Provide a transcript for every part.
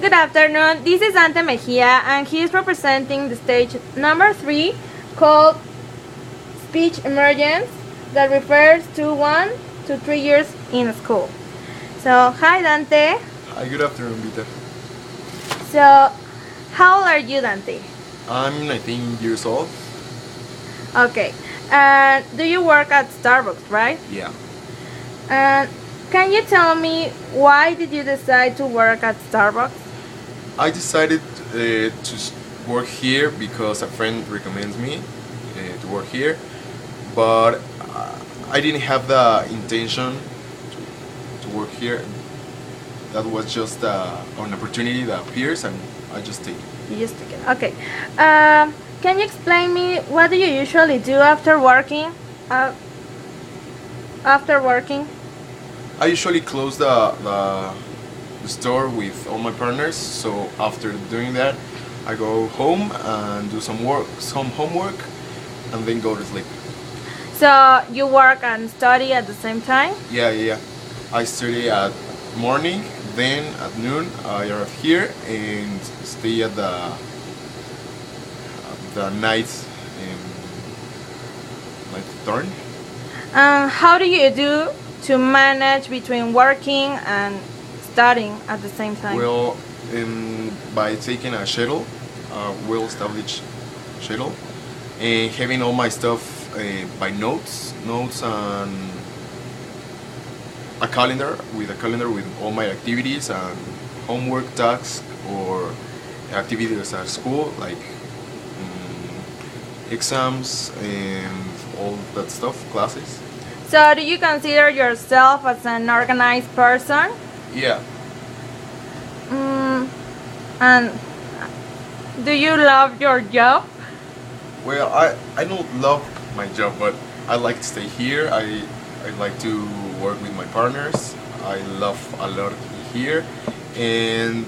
Good afternoon. This is Dante Mejia, and he is representing the stage number 3 called Speech Emergence, that refers to 1 to 3 years in school. So, hi Dante. Hi, good afternoon, Vita. So, how old are you, Dante? I'm 19 years old. Okay. And do you work at Starbucks, right? Yeah. And can you tell me why did you decide to work at Starbucks? I decided to work here because a friend recommends me to work here, but I didn't have the intention to work here. That was just an opportunity that appears, and I just take it. You just took it. Okay. Can you explain me what do you usually do after working? After working? I usually close the store with all my partners, so after doing that, I go home and do some homework, and then go to sleep. So you work and study at the same time? Yeah. I study at morning, then at noon I arrive here and stay at the night turn. How do you do to manage between working and studying at the same time? Well, by taking a schedule, well-established schedule, and having all my stuff by notes and a calendar with all my activities and homework tasks or activities at school, like exams and all that stuff, classes. So do you consider yourself as an organized person? Yeah. And do you love your job? Well, I don't love my job, but I like to stay here. I like to work with my partners. I love a lot here, and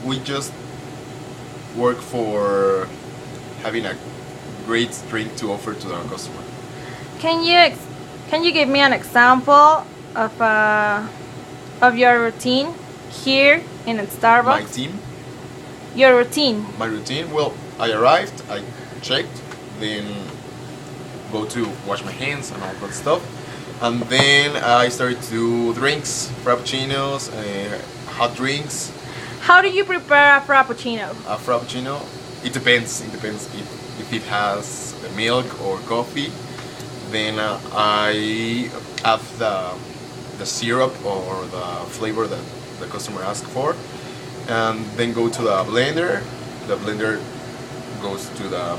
we just work for having a great drink to offer to our customer. Can you give me an example of your routine here in Starbucks? My team, Your routine. my routine. Well, I arrived, I checked, then go to wash my hands and all that stuff, and then I started to do drinks, frappuccinos, hot drinks. How do you prepare a frappuccino? A frappuccino, it depends. It depends if it has milk or coffee. Then I add the syrup or the flavor that the customer asks for, and then go to the blender. The blender goes to the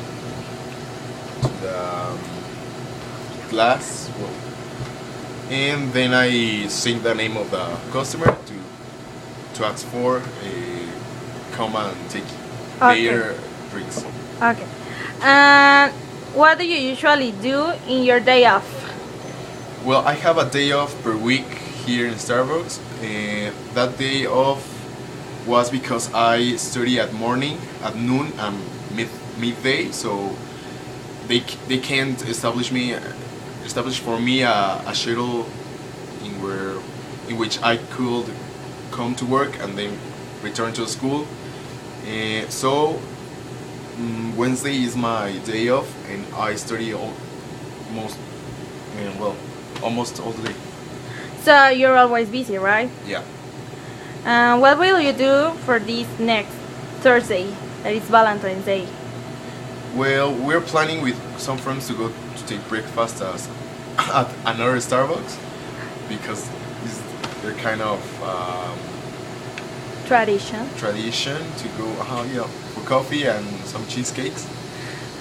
glass, and then I sing the name of the customer to ask for come and take their drinks. Okay. And what do you usually do in your day off? Well, I have a day off per week here in Starbucks, and that day off was because I study at morning, at noon, and midday. So they can't establish for me a schedule in which I could come to work and then return to school. So Wednesday is my day off, and I study almost all the day. So you're always busy, right? Yeah. What will you do for this next Thursday, that is Valentine's Day? Well, we're planning with some friends to go to take breakfast at another Starbucks because they're kind of tradition to go for coffee and some cheesecakes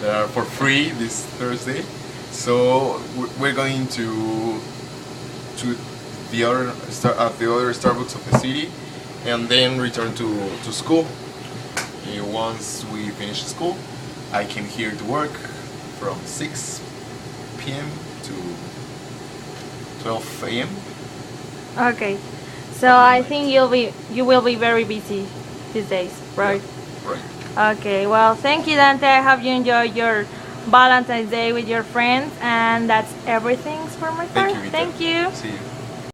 that are for free this Thursday. So we're going to the other Starbucks of the city, and then return to school. Once we finish school, I came here to work from 6 p.m. to 12 a.m. Okay. So I think you will be very busy these days, right? Yeah, right. Okay. Well, thank you, Dante. I hope you enjoy your Valentine's Day with your friends, and that's everything for my part. Thank you, Vita. Thank you. See you.